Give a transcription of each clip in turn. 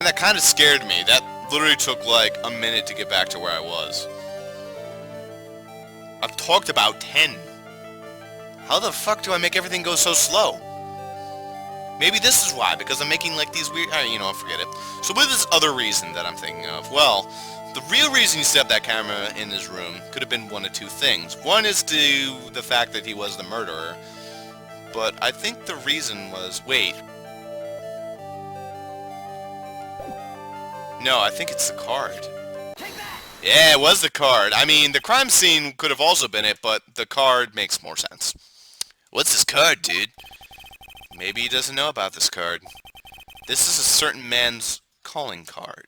And that kind of scared me. That literally took like a minute to get back to where I was. I've talked about 10. How the fuck do I make everything go so slow? Maybe this is why, because I'm making like these weird... you know, forget it. So what is this other reason that I'm thinking of? Well, the real reason he set up that camera in his room could have been one of two things. One is due the fact that he was the murderer. But I think the reason was... Wait. No, I think it's the card. Yeah, it was the card. I mean, the crime scene could have also been it, but the card makes more sense. What's this card, dude? Maybe he doesn't know about this card. This is a certain man's calling card.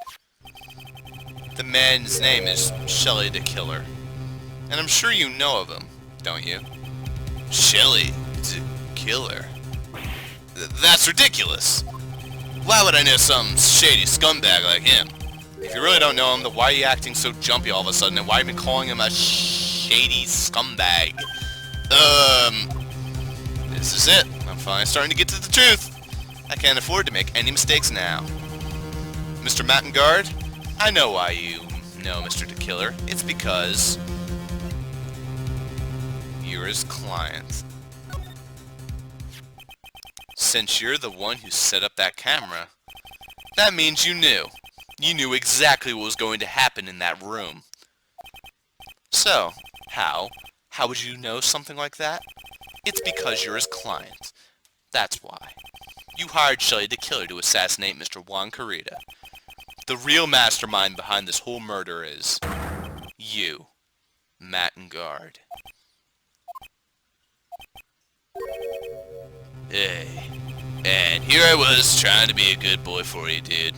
The man's name is Shelly the Killer. And I'm sure you know of him, don't you? Shelly the Killer? That's ridiculous! Why would I know some shady scumbag like him? If you really don't know him, then why are you acting so jumpy all of a sudden, and why have you been calling him a shady scumbag? This is it. I'm finally starting to get to the truth. I can't afford to make any mistakes now. Mr. Mattengard, I know why you know Mr. the Killer. It's because you're his client. Since you're the one who set up that camera, that means you knew. You knew exactly what was going to happen in that room. So, how? How would you know something like that? It's because you're his client. That's why. You hired Shelly the Killer to assassinate Mr. Juan Carita. The real mastermind behind this whole murder is... you, Mattengard. Hey. And here I was, trying to be a good boy for you, dude.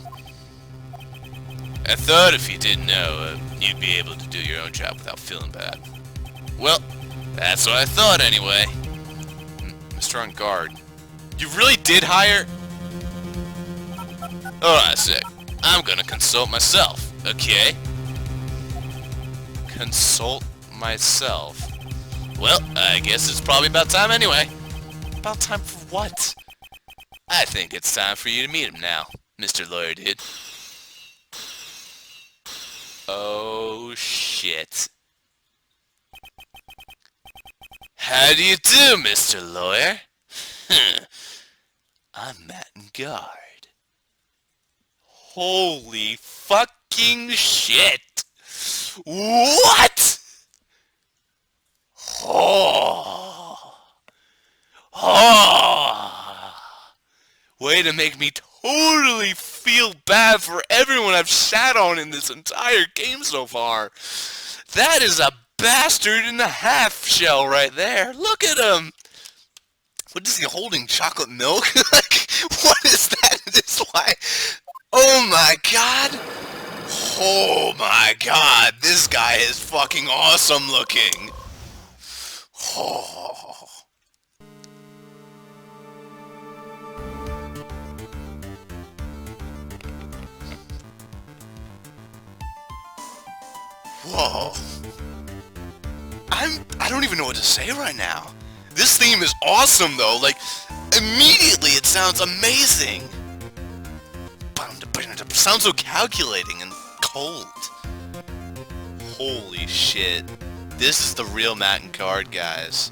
I thought if you didn't know, you'd be able to do your own job without feeling bad. Well, that's what I thought anyway. Mr. On Guard, you really did hire... Hold on a sec. I'm gonna consult myself, okay? Consult myself? Well, I guess it's probably about time anyway. About time for what? I think it's time for you to meet him now, Mr. Lawyer Dude. Oh, shit. How do you do, Mr. Lawyer? I'm Mattengard. Holy fucking shit! What? Oh. Oh. Way to make me totally feel bad for everyone I've shat on in this entire game so far. That is a bastard and a half shell right there. Look at him. What is he holding? Chocolate milk? Like, what is that? This why? Oh my god. Oh my god. This guy is fucking awesome looking. Oh. Whoa. I don't even know what to say right now. This theme is awesome though, like, immediately it sounds amazing. It sounds so calculating and cold. Holy shit. This is the real Mattengard, guys.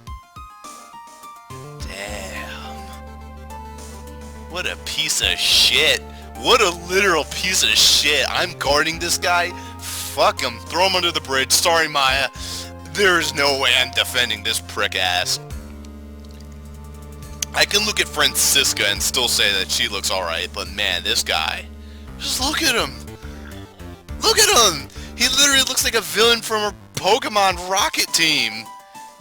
Damn. What a piece of shit. What a literal piece of shit. I'm guarding this guy. Fuck him. Throw him under the bridge. Sorry, Maya. There's no way I'm defending this prick ass. I can look at Francisca and still say that she looks alright, but man, this guy. Just look at him. Look at him. He literally looks like a villain from a Pokemon Rocket team.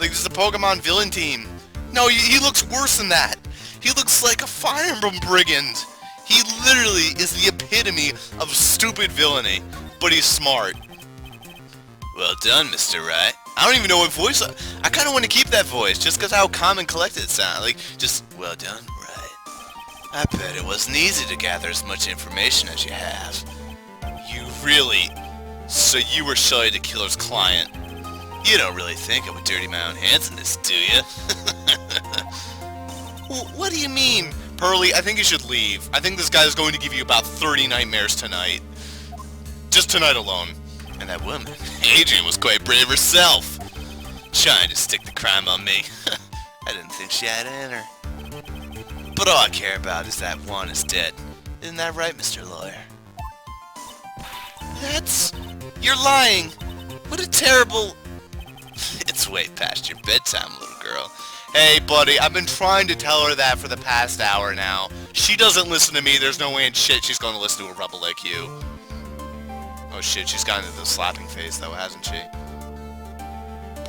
Like, this is a Pokemon villain team. No, he looks worse than that. He looks like a Fire Emblem brigand. He literally is the epitome of stupid villainy, but he's smart. Well done, Mr. Right. I don't even know what voice... I kind of want to keep that voice, just because how calm and collected it sounds. Like, just, well done, right. I bet it wasn't easy to gather as much information as you have. You really... So you were Shelly the Killer's client. You don't really think I would dirty my own hands in this, do you? What do you mean, Pearly, I think you should leave. I think this guy is going to give you about 30 nightmares tonight. Just tonight alone. And that woman, Adrian, was quite brave herself. Trying to stick the crime on me. I didn't think she had it in her. But all I care about is that Juan is dead. Isn't that right, Mr. Lawyer? That's... You're lying. What a terrible... It's way past your bedtime, little girl. Hey, buddy, I've been trying to tell her that for the past hour now. She doesn't listen to me. There's no way in shit she's going to listen to a rebel like you. Oh shit, she's gotten into the slapping phase though, hasn't she?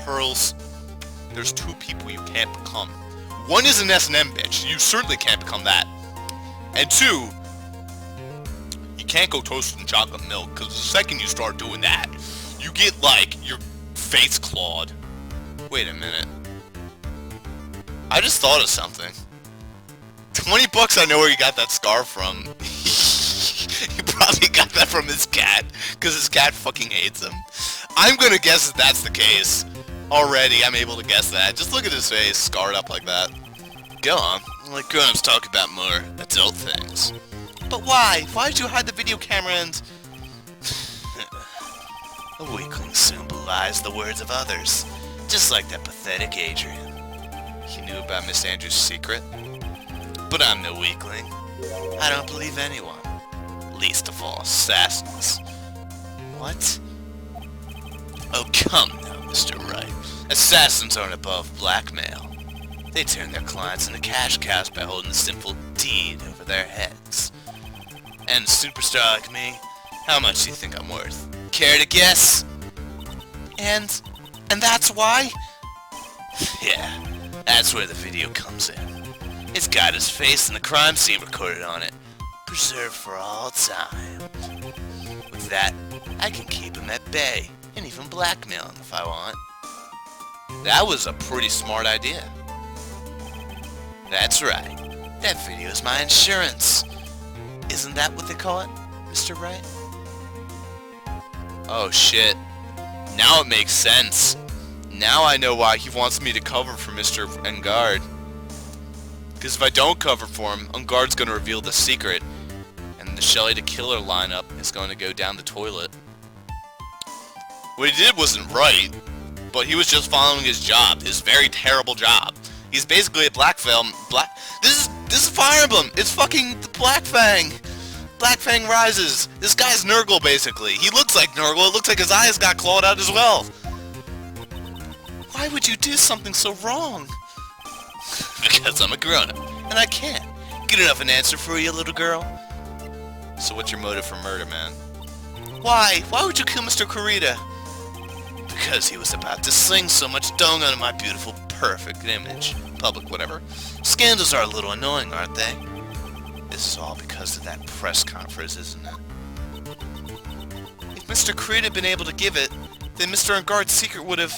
Pearls, there's two people you can't become. One is an S&M bitch. You certainly can't become that. And two, you can't go toasted in chocolate milk, because the second you start doing that, you get, like, your face clawed. Wait a minute. I just thought of something. 20 bucks, I know where you got that scarf from. He probably got that from his cat, because his cat fucking hates him. I'm gonna guess that that's the case. Already, I'm able to guess that. Just look at his face, scarred up like that. Go on. Like grown-ups talk about more adult things. But why? Why did you hide the video camera and... A weakling soon belies the words of others. Just like that pathetic Adrian. He knew about Miss Andrews' secret? But I'm no weakling. I don't believe anyone. Least of all assassins. What? Oh, come now, Mr. Wright. Assassins aren't above blackmail. They turn their clients into cash cows by holding a simple deed over their heads. And a superstar like me, how much do you think I'm worth? Care to guess? And that's why? Yeah, that's where the video comes in. It's got his face and the crime scene recorded on it. Preserved for all time. With that, I can keep him at bay, and even blackmail him if I want. That was a pretty smart idea. That's right. That video is my insurance. Isn't that what they call it, Mr. Wright? Oh shit. Now it makes sense. Now I know why he wants me to cover for Mr. Engard. Because if I don't cover for him, Engard's going to reveal the secret, and the Shelley the Killer lineup is going to go down the toilet. What he did wasn't right, but he was just following his job, his very terrible job. He's basically a This is Fire Emblem. It's fucking the Black Fang. Black Fang Rises. This guy's Nurgle, basically. He looks like Nurgle. It looks like his eyes got clawed out as well. Why would you do something so wrong? Because I'm a grown-up, and I can't. Good enough an answer for you, little girl? So what's your motive for murder, man? Why? Why would you kill Mr. Kurita? Because he was about to sling so much dung onto my beautiful, perfect image. Public, whatever. Scandals are a little annoying, aren't they? This is all because of that press conference, isn't it? If Mr. Kurita had been able to give it, then Mr. Engard's secret would have...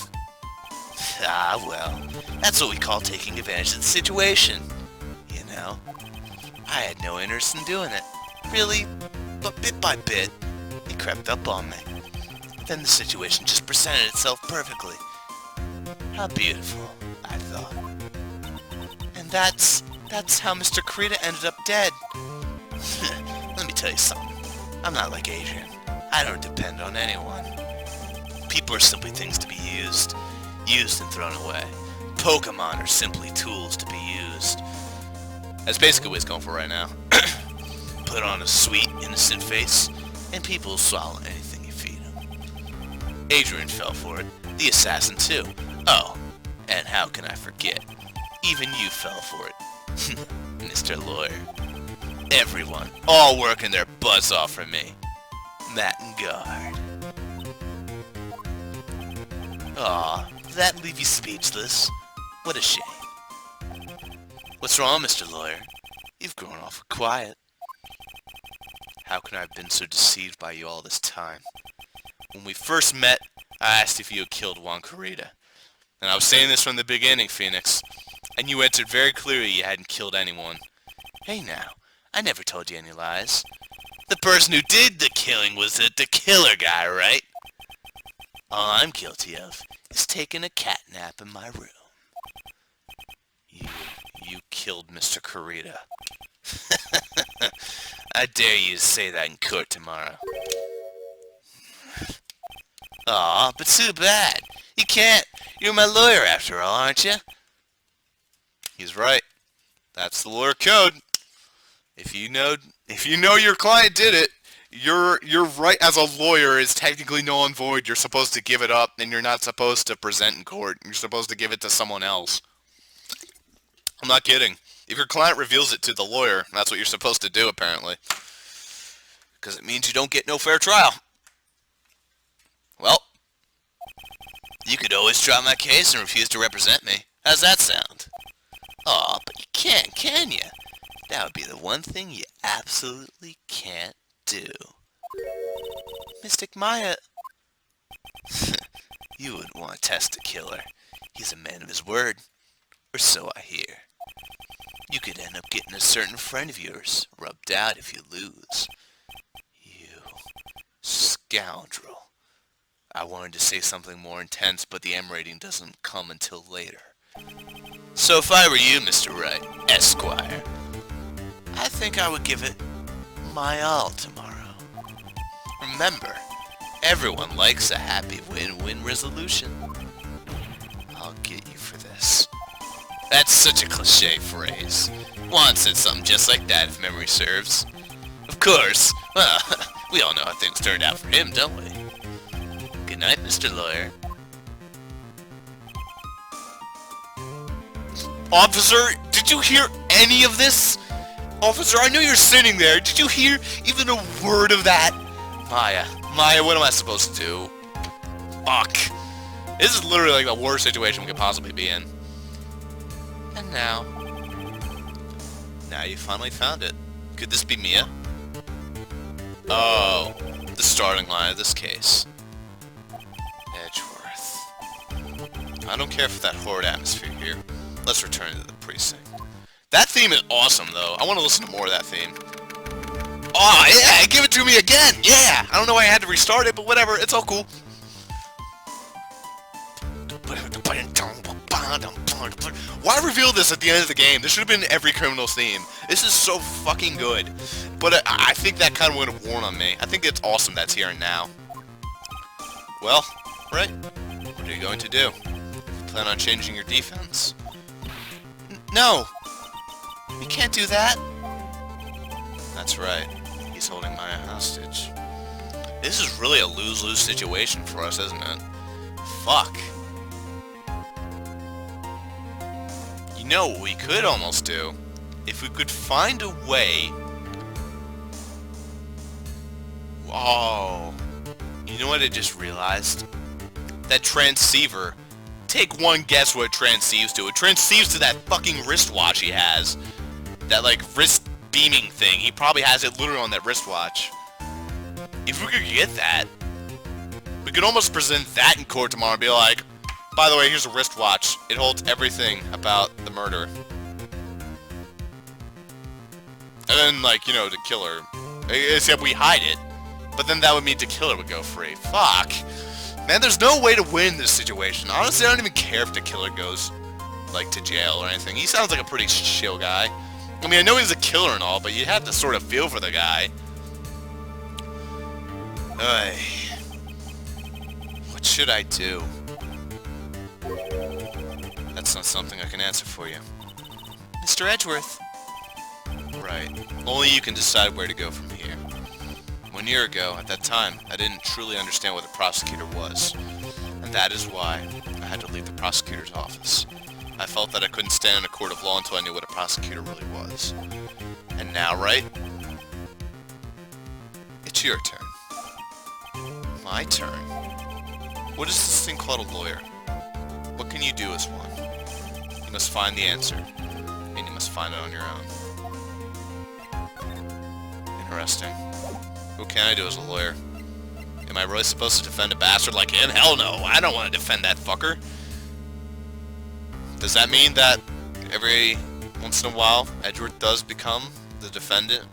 Ah, well, that's what we call taking advantage of the situation. You know? I had no interest in doing it. Really, but bit by bit, he crept up on me. Then the situation just presented itself perfectly. How beautiful, I thought. And that's how Mr. Kurita ended up dead. Let me tell you something. I'm not like Adrian. I don't depend on anyone. People are simply things to be used. Used and thrown away. Pokemon are simply tools to be used. That's basically what he's going for right now. Put on a sweet, innocent face, and people will swallow anything you feed them. Adrian fell for it. The assassin too. Oh, and how can I forget? Even you fell for it. Mr. Lawyer. Everyone, all working their butts off for me. Matt and Guard. Aw, did that leave you speechless? What a shame. What's wrong, Mr. Lawyer? You've grown awful quiet. How can I have been so deceived by you all this time? When we first met, I asked if you had killed Juan Kurita. And I was saying this from the beginning, Phoenix. And you answered very clearly you hadn't killed anyone. Hey now, I never told you any lies. The person who did the killing was the killer guy, right? All I'm guilty of is taking a cat nap in my room. You killed Mr. Kurita. I dare you to say that in court tomorrow. Aw, but too bad. You can't. You're my lawyer after all, aren't you? He's right. That's the lawyer code. If you know your client did it, your right as a lawyer is technically null and void. You're supposed to give it up, and you're not supposed to present in court. You're supposed to give it to someone else. I'm not kidding. If your client reveals it to the lawyer, that's what you're supposed to do, apparently. Because it means you don't get no fair trial. Well, you could always drop my case and refuse to represent me. How's that sound? Aw, but you can't, can you? That would be the one thing you absolutely can't do. Mystic Maya... You wouldn't want to test the killer. He's a man of his word. Or so I hear. You could end up getting a certain friend of yours rubbed out if you lose. You scoundrel. I wanted to say something more intense, but the M rating doesn't come until later. So if I were you, Mr. Wright, Esquire, I think I would give it my all tomorrow. Remember, everyone likes a happy win-win resolution. I'll get you for this. That's such a cliché phrase. Juan said something just like that, if memory serves. Of course. Well, we all know how things turned out for him, don't we? Good night, Mr. Lawyer. Officer, did you hear any of this? Officer, I know you're sitting there. Did you hear even a word of that? Maya, what am I supposed to do? Fuck. This is literally like the worst situation we could possibly be in. And now you finally found it. Could this be Mia? Oh, the starting line of this case. Edgeworth. I don't care for that horrid atmosphere here. Let's return to the precinct. That theme is awesome, though. I want to listen to more of that theme. Oh, yeah, give it to me again! Yeah! I don't know why I had to restart it, but whatever, it's all cool. Why reveal this at the end of the game? This should have been every criminal's theme. This is so fucking good. But I think that kind of would have worn on me. I think it's awesome that's here and now. Well, right. What are you going to do? Plan on changing your defense? No! You can't do that! That's right. He's holding Maya hostage. This is really a lose-lose situation for us, isn't it? Fuck. You know what we could almost do? If we could find a way... Oh. You know what I just realized? That transceiver. Take one guess what it transceives to. It transceives to that fucking wristwatch he has. That, like, wrist beaming thing. He probably has it literally on that wristwatch. If we could get that, we could almost present that in court tomorrow and be like, by the way, here's a wristwatch. It holds everything about the murder. And then, like, you know, the killer. Except we hide it. But then that would mean the killer would go free. Fuck. Man, there's no way to win this situation. Honestly, I don't even care if the killer goes, like, to jail or anything. He sounds like a pretty chill guy. I mean, I know he's a killer and all, but you have to sort of feel for the guy. What should I do? That's not something I can answer for you. Mr. Edgeworth. Right. Only you can decide where to go from here. 1 year ago, at that time, I didn't truly understand what a prosecutor was. And that is why I had to leave the prosecutor's office. I felt that I couldn't stand in a court of law until I knew what a prosecutor really was. And now, right? It's your turn. My turn? What is this thing called a lawyer? What can you do as one? You must find the answer, and you must find it on your own. Interesting. What can I do as a lawyer? Am I really supposed to defend a bastard like him? Hell no! I don't want to defend that fucker! Does that mean that every once in a while, Edgeworth does become the defendant?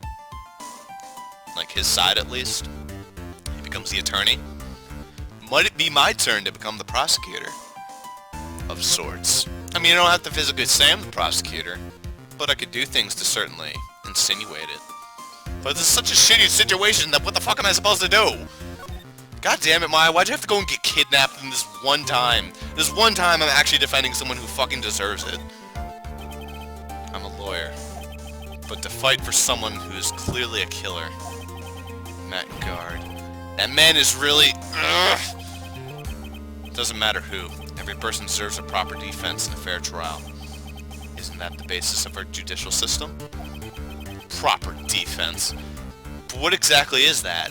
Like his side, at least? He becomes the attorney? Might it be my turn to become the prosecutor? Of sorts. I mean, I don't have to physically say I'm the prosecutor, but I could do things to certainly insinuate it. But this is such a shitty situation that what the fuck am I supposed to do? God damn it, Maya, why'd you have to go and get kidnapped in this one time? This one time I'm actually defending someone who fucking deserves it. I'm a lawyer. But to fight for someone who is clearly a killer. Matt Guard. That man is really... Ugh. Doesn't matter who. Every person deserves a proper defense and a fair trial. Isn't that the basis of our judicial system? Proper defense. But what exactly is that?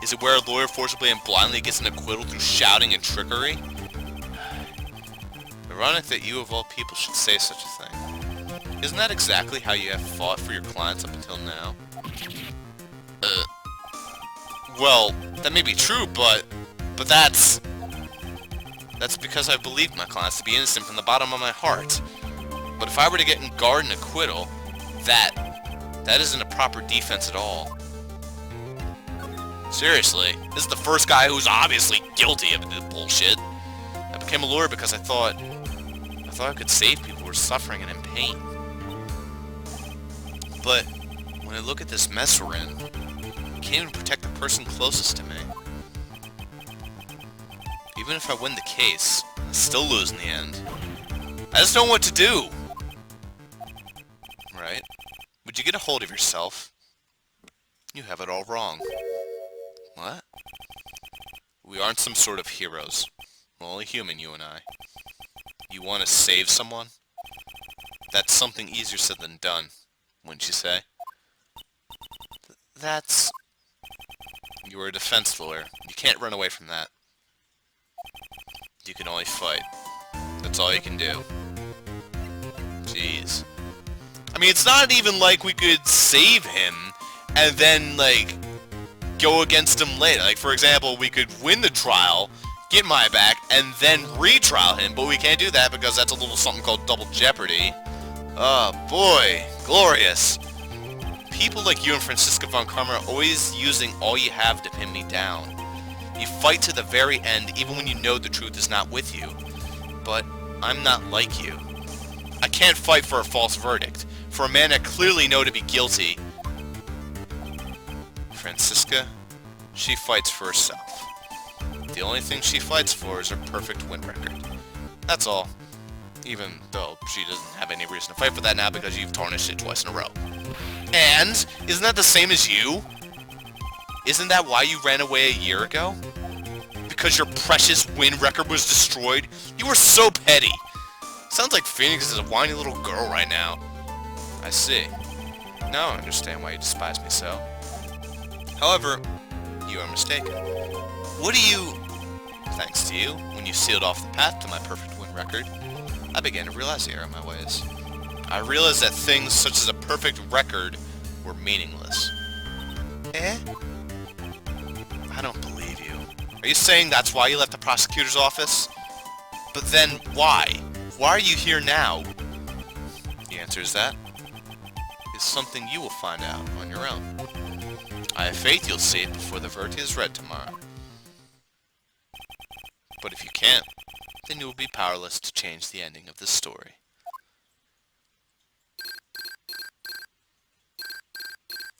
Is it where a lawyer forcibly and blindly gets an acquittal through shouting and trickery? Ironic that you of all people should say such a thing. Isn't that exactly how you have fought for your clients up until now? Well, that may be true, but that's because I believed my clients to be innocent from the bottom of my heart. But if I were to get in guard and acquittal, that isn't a proper defense at all. Seriously, this is the first guy who's obviously guilty of this bullshit. I became a lawyer because I thought I could save people who were suffering and in pain. But when I look at this mess we're in, I can't even protect the person closest to me. Even if I win the case, I still lose in the end. I just don't know what to do. Right? Would you get a hold of yourself? You have it all wrong. What? We aren't some sort of heroes. We're only human, you and I. You want to save someone? That's something easier said than done, wouldn't you say? That's... You are a defense lawyer. You can't run away from that. You can only fight. That's all you can do. Jeez. I mean, it's not even like we could save him and then, like, go against him later. Like, for example, we could win the trial, get Maya back, and then retrial him, but we can't do that because that's a little something called double jeopardy. Oh, boy. Glorious. People like you and Francisca von Karma are always using all you have to pin me down. You fight to the very end, even when you know the truth is not with you. But I'm not like you. I can't fight for a false verdict, for a man I clearly know to be guilty. Francisca, she fights for herself. The only thing she fights for is her perfect win record. That's all. Even though she doesn't have any reason to fight for that now because you've tarnished it twice in a row. And, isn't that the same as you? Isn't that why you ran away a year ago? Because your precious win record was destroyed? You were so petty. Sounds like Phoenix is a whiny little girl right now. I see. Now I understand why you despise me so. However, you are mistaken. What do you... Thanks to you, when you sealed off the path to my perfect win record, I began to realize the error of my ways. I realized that things such as a perfect record were meaningless. Eh? I don't believe you. Are you saying that's why you left the prosecutor's office? But then, why? Why are you here now? The answer is that is something you will find out on your own. I have faith you'll see it before the verdict is read tomorrow. But if you can't, then you will be powerless to change the ending of this story.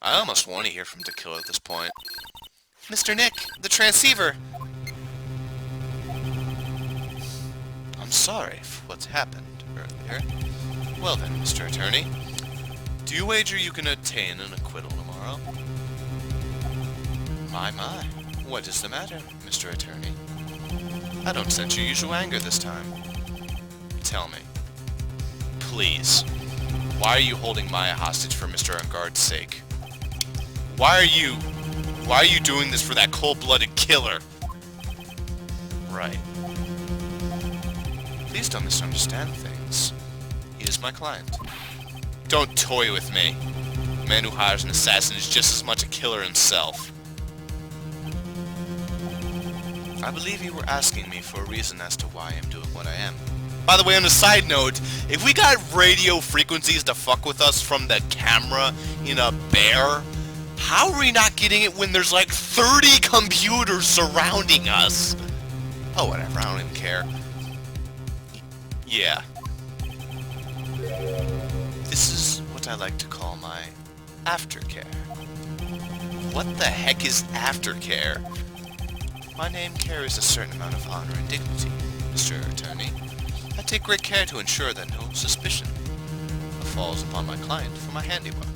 I almost want to hear from the killer at this point. Mr. Nick, the transceiver! I'm sorry for what's happened earlier. Well then, Mr. Attorney, do you wager you can obtain an acquittal tomorrow? My, what is the matter, Mr. Attorney? I don't sense your usual anger this time. Tell me, please, why are you holding Maya hostage for Mr. Enguarde's sake? Why are you doing this for that cold-blooded killer? Right. Please don't misunderstand things. He is my client. Don't toy with me. A man who hires an assassin is just as much a killer himself. I believe you were asking me for a reason as to why I'm doing what I am. By the way, on a side note, if we got radio frequencies to fuck with us from the camera in a bear, how are we not getting it when there's like 30 computers surrounding us? Oh, whatever, I don't even care. Yeah. This is what I like to call my Aftercare. What the heck is aftercare? My name carries a certain amount of honor and dignity, Mr. Attorney. I take great care to ensure that no suspicion falls upon my client for my handiwork.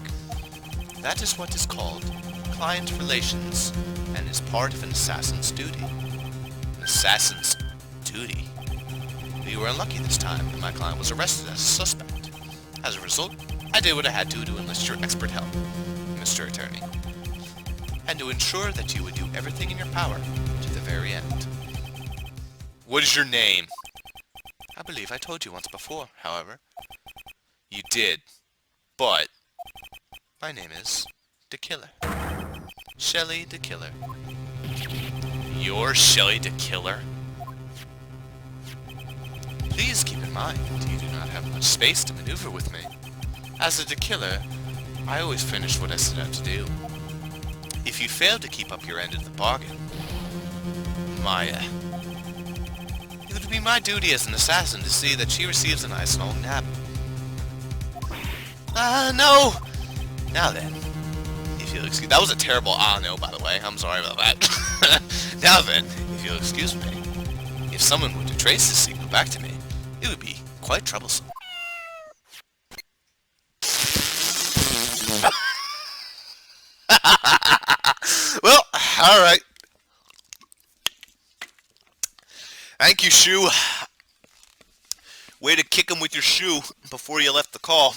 That is what is called client relations, and is part of an assassin's duty. An assassin's duty? We were unlucky this time, and my client was arrested as a suspect. As a result, I did what I had to enlist your expert help, Mr. Attorney, and to ensure that you would do everything in your power to the very end. What is your name? I believe I told you once before, however. You did, but my name is the Killer. Shelly the Killer. You're Shelly the Killer? Please keep in mind, you do not have much space to maneuver with me. As a Killer, I always finish what I set out to do. If you fail to keep up your end of the bargain, Maya, it would be my duty as an assassin to see that she receives a nice long nap. No! Now then, if you'll excuse... That was a terrible no, by the way. I'm sorry about that. Now then, if you'll excuse me, if someone were to trace this signal back to me, it would be quite troublesome. Well, alright. Thank you, Shoe. Way to kick him with your shoe before you left the call.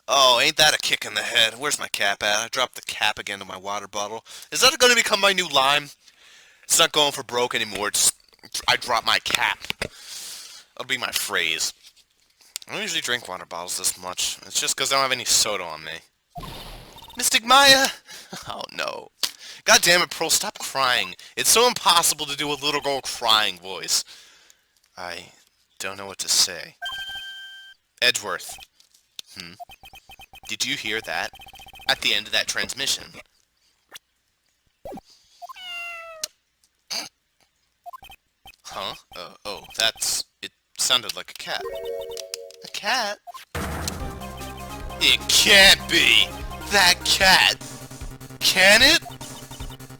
Oh, ain't that a kick in the head? Where's my cap at? I dropped the cap again to my water bottle. Is that going to become my new lime? It's not going for broke anymore. It's, I dropped my cap. That'll be my phrase. I don't usually drink water bottles this much. It's just because I don't have any soda on me. Mystic Maya! Oh, no. God damn it, Pearl, stop crying. It's so impossible to do a little girl crying voice. I don't know what to say. Edgeworth. Did you hear that? At the end of that transmission. Huh? Oh, that's... It sounded like a cat. A cat? It can't be! That cat! Can it?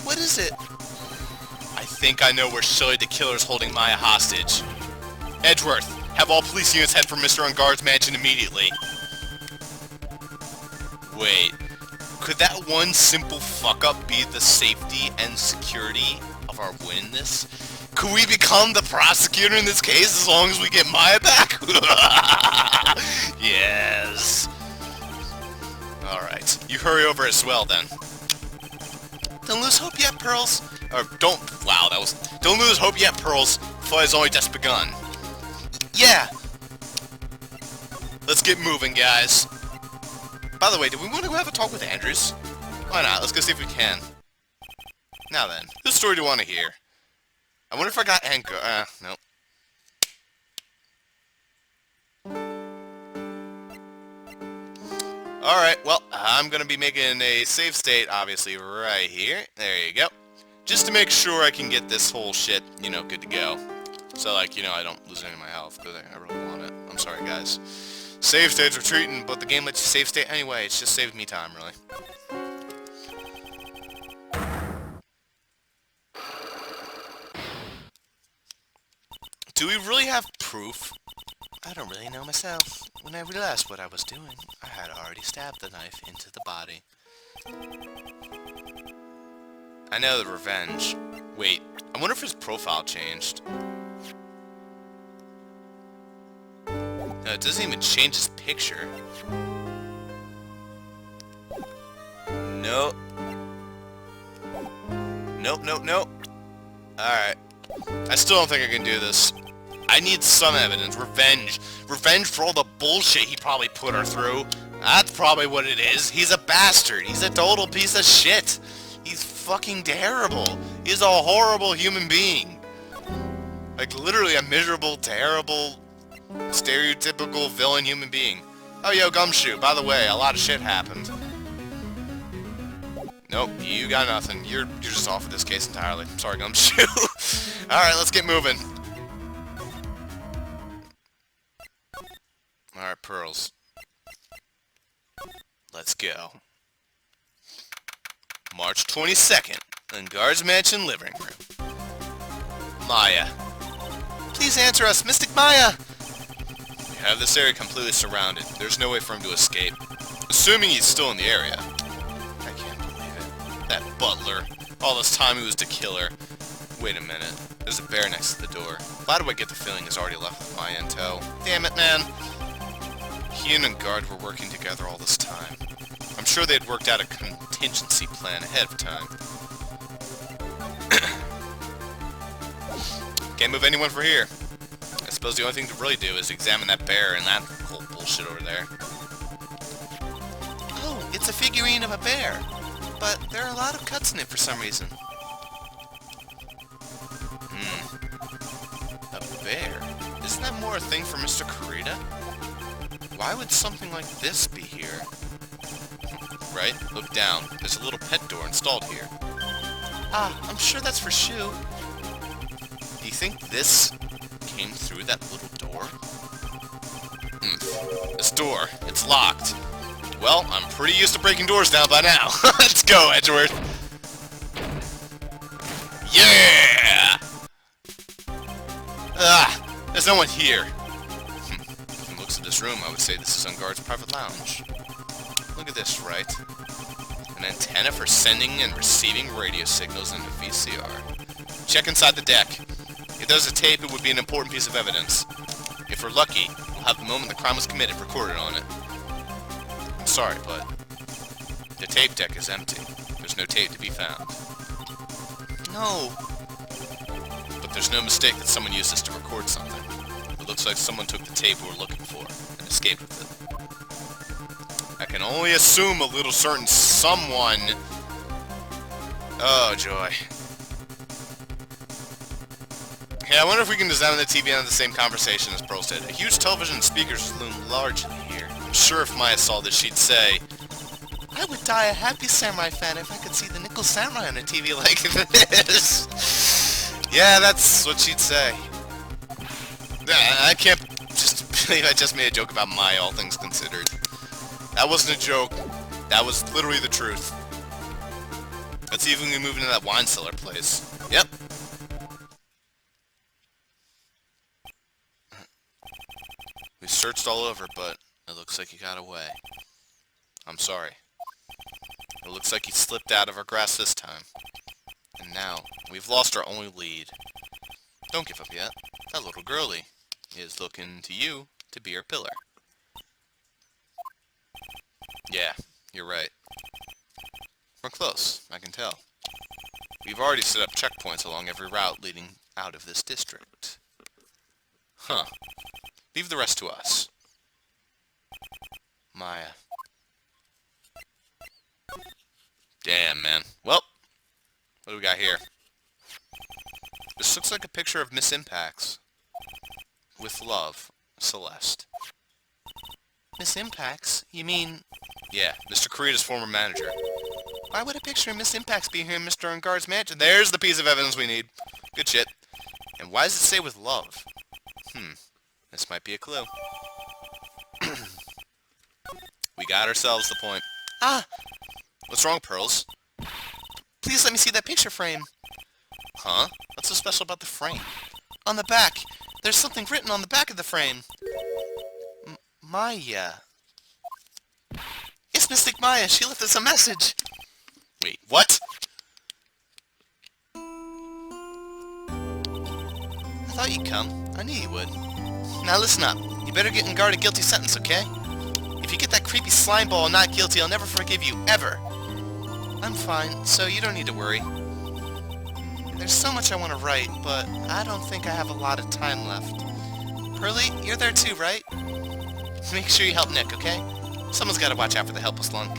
What is it? I think I know where Shelly the Killer's holding Maya hostage. Edgeworth, have all police units head for Mr. Unguard's mansion immediately. Wait, could that one simple fuck-up be the safety and security of our win in this? Could we become the prosecutor in this case as long as we get Maya back? Yes. Alright, you hurry over as well then. Don't lose hope yet, Pearls. Or don't, wow, that was, don't lose hope yet, Pearls. The fight has only just begun. Yeah. Let's get moving, guys. By the way, do we want to go have a talk with Andrews? Why not? Let's go see if we can. Now then, whose story do you want to hear? I wonder if I got Anchor. Nope. Alright, well, I'm gonna be making a save state, obviously, right here. There you go. Just to make sure I can get this whole shit, you know, good to go. So, like, you know, I don't lose any of my health, because I really want it. I'm sorry, guys. Save states are treating, but the game lets you save state anyway. It's just saved me time, really. Do we really have proof? I don't really know myself. When I realized what I was doing, I had already stabbed the knife into the body. I know the revenge. Wait, I wonder if his profile changed. No, it doesn't even change his picture. Nope. Nope, nope, nope. Alright. I still don't think I can do this. I need some evidence. Revenge. Revenge for all the bullshit he probably put her through. That's probably what it is. He's a bastard. He's a total piece of shit. He's fucking terrible. He's a horrible human being. Like, literally a miserable, terrible, stereotypical villain human being. Oh, yo, Gumshoe, by the way, a lot of shit happened. Nope, you got nothing. You're just off of this case entirely. Sorry, Gumshoe. Alright, let's get moving. Alright, Pearls. Let's go. March 22nd, in Guard's Mansion living room. Maya. Please answer us, Mystic Maya! We have this area completely surrounded. There's no way for him to escape. Assuming he's still in the area. I can't believe it. That butler. All this time he was to kill her. Wait a minute. There's a bear next to the door. Why do I get the feeling he's already left with Maya in tow? Damn it, man. He and Guard were working together all this time. I'm sure they'd worked out a contingency plan ahead of time. Can't move anyone for here. I suppose the only thing to really do is examine that bear and that whole bullshit over there. Oh, it's a figurine of a bear. But there are a lot of cuts in it for some reason. A bear? Isn't that more a thing for Mr. Kurita? Why would something like this be here? Right? Look down. There's a little pet door installed here. Ah, I'm sure that's for Shu. Do you think this came through that little door? This door. It's locked. Well, I'm pretty used to breaking doors down by now. Let's go, Edgeworth. Yeah! Ah, there's no one here. From the looks of this room, I would say this is Unguard's private lounge. Look at this, right? An antenna for sending and receiving radio signals into VCR. Check inside the deck. If there's a tape, it would be an important piece of evidence. If we're lucky, we'll have the moment the crime was committed recorded on it. I'm sorry, but the tape deck is empty. There's no tape to be found. No. But there's no mistake that someone used this to record something. It looks like someone took the tape we were looking for and escaped with it. I can only assume a little certain someone... Oh, joy. Hey, I wonder if we can design the TV on the same conversation as Pearl said. A huge television and speakers loom largely here. I'm sure if Maya saw this, she'd say, I would die a happy samurai fan if I could see the Nickel Samurai on a TV like this. Yeah, that's what she'd say. I can't just believe I just made a joke about Maya, all things considered. That wasn't a joke. That was literally the truth. Let's see if we can move into that wine cellar place. Yep. We searched all over, but it looks like he got away. I'm sorry. It looks like he slipped out of our grasp this time. And now, we've lost our only lead. Don't give up yet. That little girlie is looking to you to be her pillar. Yeah, you're right. We're close, I can tell. We've already set up checkpoints along every route leading out of this district. Huh. Leave the rest to us. Maya. Damn, man. Well, what do we got here? This looks like a picture of Miss Impacts. With love, Celeste. Miss Impacts? You mean... Yeah, Mr. Kurita's former manager. Why would a picture of Miss Impacts be here in Mr. Unguard's mansion? There's the piece of evidence we need. Good shit. And why does it say with love? This might be a clue. We got ourselves the point. Ah! What's wrong, Pearls? Please let me see that picture frame. Huh? What's so special about the frame? On the back. There's something written on the back of the frame. Maya. It's Mystic Maya. She left us a message. Wait, what? I thought you'd come. I knew you would. Now listen up. You better get Unguard a guilty sentence, okay? If you get that creepy slime ball not guilty, I'll never forgive you, ever. I'm fine, so you don't need to worry. There's so much I want to write, but I don't think I have a lot of time left. Pearly, you're there too, right? Make sure you help Nick, okay? Someone's got to watch out for the helpless lunk.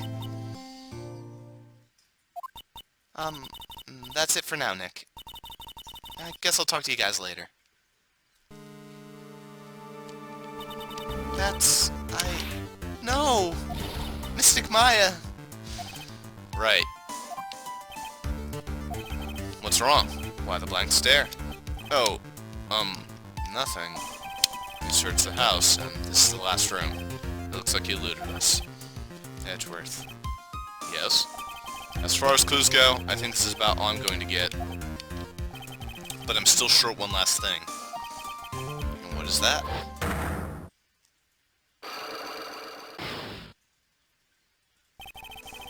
That's it for now, Nick. I guess I'll talk to you guys later. No! Mystic Maya! Right. What's wrong? Why the blank stare? Oh, nothing. We searched the house, and this is the last room. It looks like he eluded us. Edgeworth. Yes? As far as clues go, I think this is about all I'm going to get. But I'm still short one last thing. And what is that?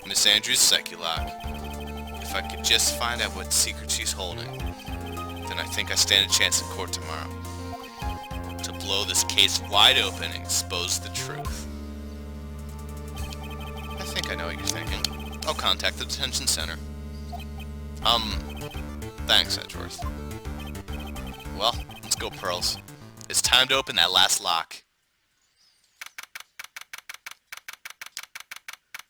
Miss Andrews' Psyche Lock. If I could just find out what secret she's holding, then I think I stand a chance in court tomorrow. To blow this case wide open and expose the truth. I think I know what you're thinking. I'll contact the detention center. Thanks, Edgeworth. Well, let's go, Pearls. It's time to open that last lock.